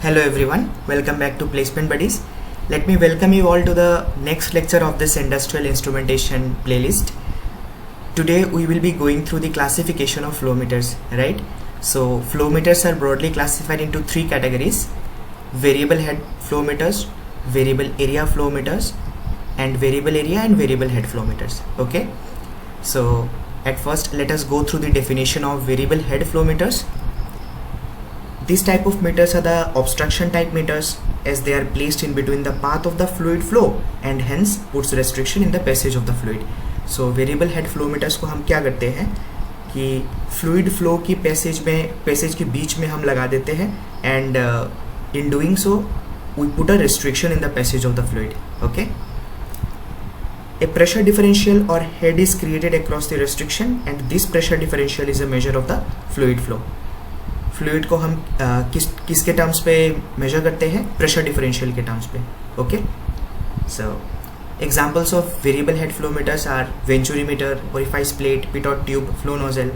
Hello everyone, welcome back to Placement Buddies. Let me welcome you all to the next lecture of this industrial instrumentation playlist. Today we will be going through the classification of flow meters, right? So flow meters are broadly classified into three categories: variable head flow meters, variable area flow meters, and variable area and variable head flow meters. Okay, so at first let us go through the definition of variable head flow meters. These type of meters are the obstruction type meters, as they are placed in between the path of the fluid flow and hence puts restriction in the passage of the fluid. So variable head flow meters को हम क्या करते हैं कि fluid flow की passage के बीच में हम लगा देते हैं, and in doing so we put a restriction in the passage of the fluid. Okay, a pressure differential or head is created across the restriction, and this pressure differential is a measure of the fluid flow. Fluid को हम किसके terms पे measure करते हैं? Pressure differential के terms पे. Okay, so examples of variable head flow meters are venturi meter, orifice plate, pitot tube, flow nozzle.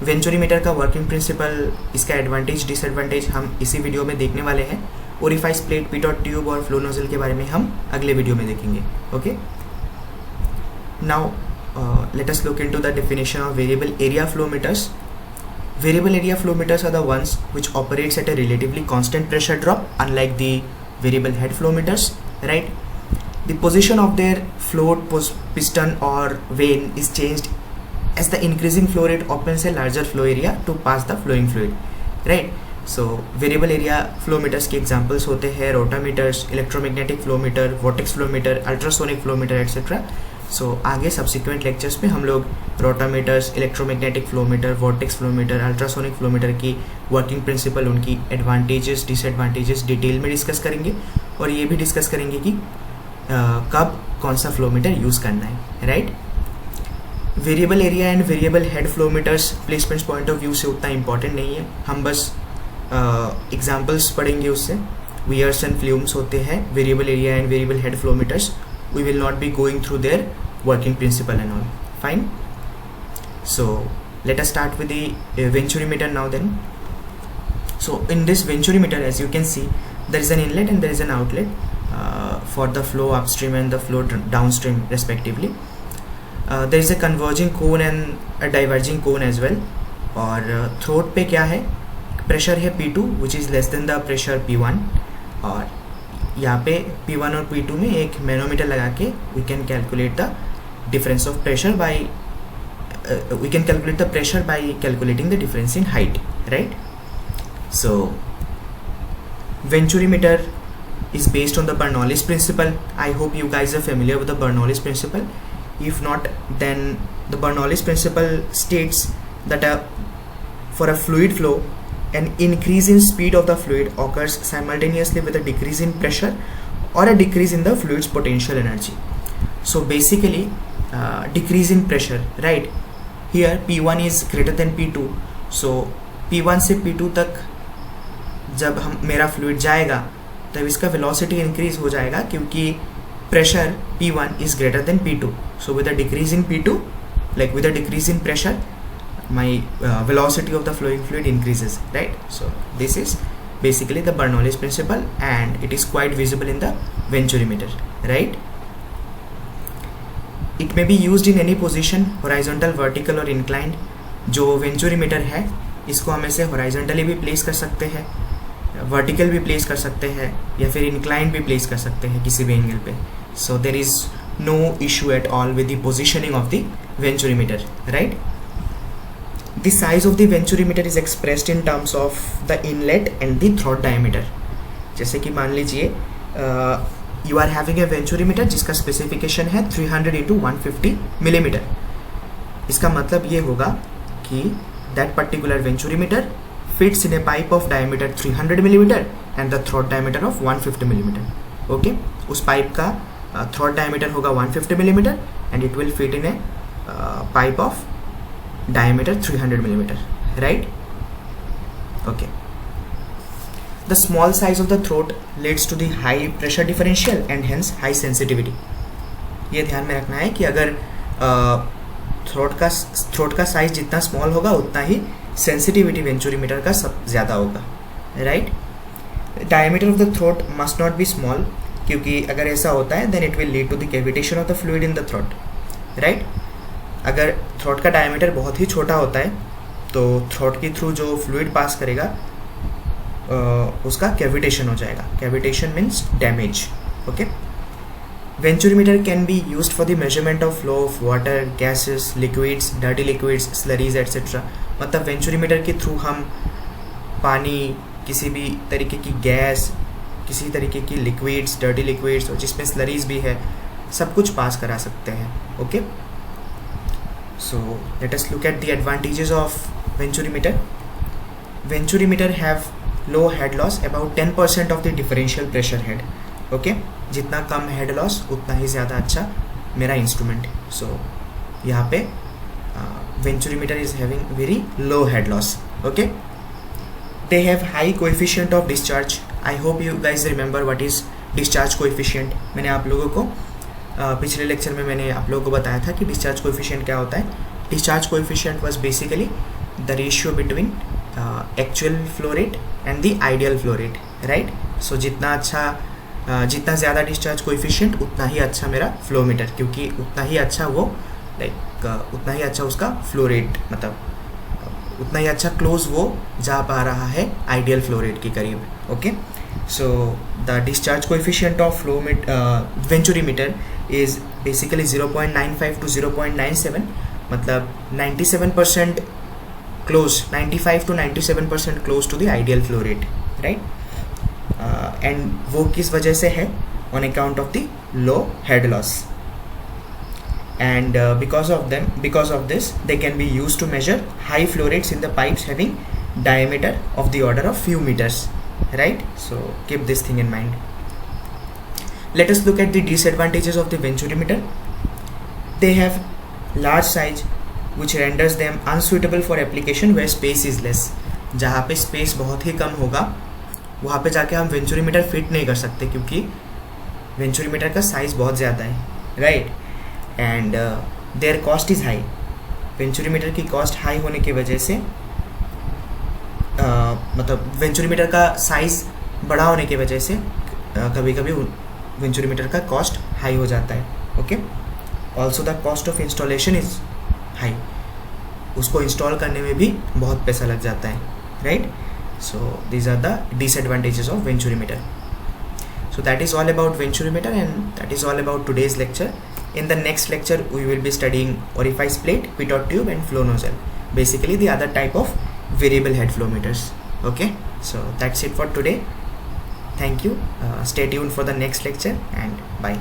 Venturi meter का working principle, इसका एडवांटेज डिसएडवांटेज हम इसी वीडियो में देखने वाले हैं. ओरिफाइस प्लेट, पिटॉट ट्यूब और फ्लो नोजल के बारे में हम अगले वीडियो में देखेंगे. Okay, now let us look into the definition of variable area flow meters. Variable area flow meters are the ones which operates at a relatively constant pressure drop, unlike the variable head flow meters, right? The position of their float piston or vane is changed as the increasing flow rate opens a larger flow area to pass the flowing fluid, right? So variable area flow meters के examples होते हैं rotameters, electromagnetic flow meter, vortex flow meter, ultrasonic flow meter, etc. सो आगे subsequent lectures में हम लोग rotameters, electromagnetic flow meter, vortex flow meter, ultrasonic flow meter की working principle, उनकी advantages, disadvantages detail में डिस्कस करेंगे, और ये भी डिस्कस करेंगे कि कब कौन सा फ्लो मीटर यूज़ करना है, right? Variable area and variable head flow meters placements point of view से उतना इंपॉर्टेंट नहीं है, हम बस एग्जाम्पल्स पढ़ेंगे उससे. वियर्स एंड फ्लूम्स होते हैं variable area and variable head flow meters. We will not be going through their working principle and all. Fine. So let us start with the Venturi meter now then. So in this Venturi meter, as you can see, there is an inlet and there is an outlet for the flow upstream and the flow downstream respectively. There is a converging cone and a diverging cone as well. और throat पे क्या है? Pressure है P2 which is less than the pressure P1, और यहाँ पे P1 और P2 में एक मैनोमीटर लगा के we can calculate the difference of pressure by we can calculate the pressure by calculating the difference in height, right? So Venturi meter is based on the Bernoulli's principle. I hope you guys are familiar with the Bernoulli's principle. If not, then the Bernoulli's principle states that for a fluid flow, an increase in speed of the fluid occurs simultaneously with a decrease in pressure or a decrease in the fluid's potential energy. So basically decrease in pressure, right? Here P1 is greater than P2, so P1 से P2 तक जब मेरा fluid जाएगा तब इसका velocity increase हो जाएगा, क्योंकि pressure P1 is greater than P2. So with a decrease in P2, like with a decrease in pressure, my velocity of the flowing fluid increases, right? So this is basically the Bernoulli's principle, and it is quite visible in the Venturi meter, right? It may be used in any position, horizontal, vertical और inclined. जो Venturi meter है इसको हम ऐसे horizontally भी place कर सकते हैं, vertical भी place कर सकते हैं, या फिर inclined भी place कर सकते हैं किसी भी angle पे. So there is no issue at all with the positioning of the Venturi meter, right? The size of the Venturi meter is expressed in terms of the inlet and the throat diameter. जैसे कि मान लीजिए you are having a Venturi meter जिसका specification है 300 into 150 millimetre. इसका मतलब ये होगा कि that particular Venturi meter fits in a pipe of diameter 300 millimeter and the throat diameter of 150 millimeter. Okay, उस पाइप का throat diameter होगा 150 millimeter and it will fit in a pipe of diameter 300 millimeter, right? Okay, the small size of the throat leads to the high pressure differential and hence high sensitivity. ये ध्यान में रखना है कि अगर throat का size जितना small होगा उतना ही सेंसिटिविटी वेंचुरी मीटर का सब ज़्यादा होगा, right? Diameter of the throat must not be small, क्योंकि अगर ऐसा होता है then it will lead to the cavitation of the fluid in the throat, right. अगर थ्रोट का डायमीटर बहुत ही छोटा होता है तो थ्रोट के थ्रू जो फ्लूइड पास करेगा उसका कैविटेशन हो जाएगा. Cavitation means damage. Okay. Venturimeter can be used for the measurement of flow of water, gases, liquids, dirty liquids, slurries etcetera. मतलब वेंचुरीमीटर के थ्रू हम पानी, किसी भी तरीके की गैस, किसी तरीके की लिक्विड्स, डर्टी लिक्विड्स और जिसमें स्लरीज भी है, सब कुछ पास करा सकते हैं. Okay. So let us look at the advantages of venturimeter. Venturimeter have low head loss, about 10% of the differential pressure head. Okay, जितना कम head loss उतना ही ज़्यादा अच्छा मेरा इंस्ट्रूमेंट. So यहाँ पे venturimeter is having very low head loss. Okay, they have high coefficient of discharge. I hope you guys remember what is discharge coefficient. मैंने आप लोगों को पिछले लेक्चर में मैंने आप लोगों को बताया था कि डिस्चार्ज कोएफिशिएंट क्या होता है. Discharge coefficient was basically the ratio between actual flow rate and the ideal flow rate, right. So जितना जितना ज़्यादा डिस्चार्ज कोएफिशिएंट उतना ही अच्छा मेरा फ्लो मीटर, क्योंकि उतना ही अच्छा वो उतना ही अच्छा उसका फ्लो रेट, मतलब उतना ही अच्छा क्लोज वो जा पा रहा है आइडियल फ्लो रेट के करीब. Okay. So the discharge coefficient of venturimeter is basically 0.95 to 0.97, मतलब 97% close, 95 to 97% close to the ideal flow rate, right. And वो किस वजह से है? On account of the low head loss. And because of this they can be used to measure high flow rates in the pipes having diameter of the order of few meters. Right, so keep this thing in mind. Let us look at the disadvantages of the venturimeter. They have large size which renders them unsuitable for application where space is less. जहाँ पे space बहुत ही कम होगा वहाँ पे जाके हम venturimeter fit नहीं कर सकते, क्योंकि वेंचुरीमीटर का साइज़ बहुत ज़्यादा है, right. And there cost is high. Venturimeter की कॉस्ट हाई होने की वजह से मतलब वेंचुरीमीटर का साइज़ बड़ा होने की वजह से कभी कभी वेंचुरीमीटर का कॉस्ट हाई हो जाता है. Okay. Also the cost of installation is high. उसको इंस्टॉल करने में भी बहुत पैसा लग जाता है, right. So these are the disadvantages of venturimeter. So that is all about venturimeter, and that is all about today's lecture. In the next lecture we will be studying orifice plate, pitot tube and flow nozzle, basically the other type of variable head flow meters. Okay, so that's it for today. Thank you. Stay tuned for the next lecture and bye.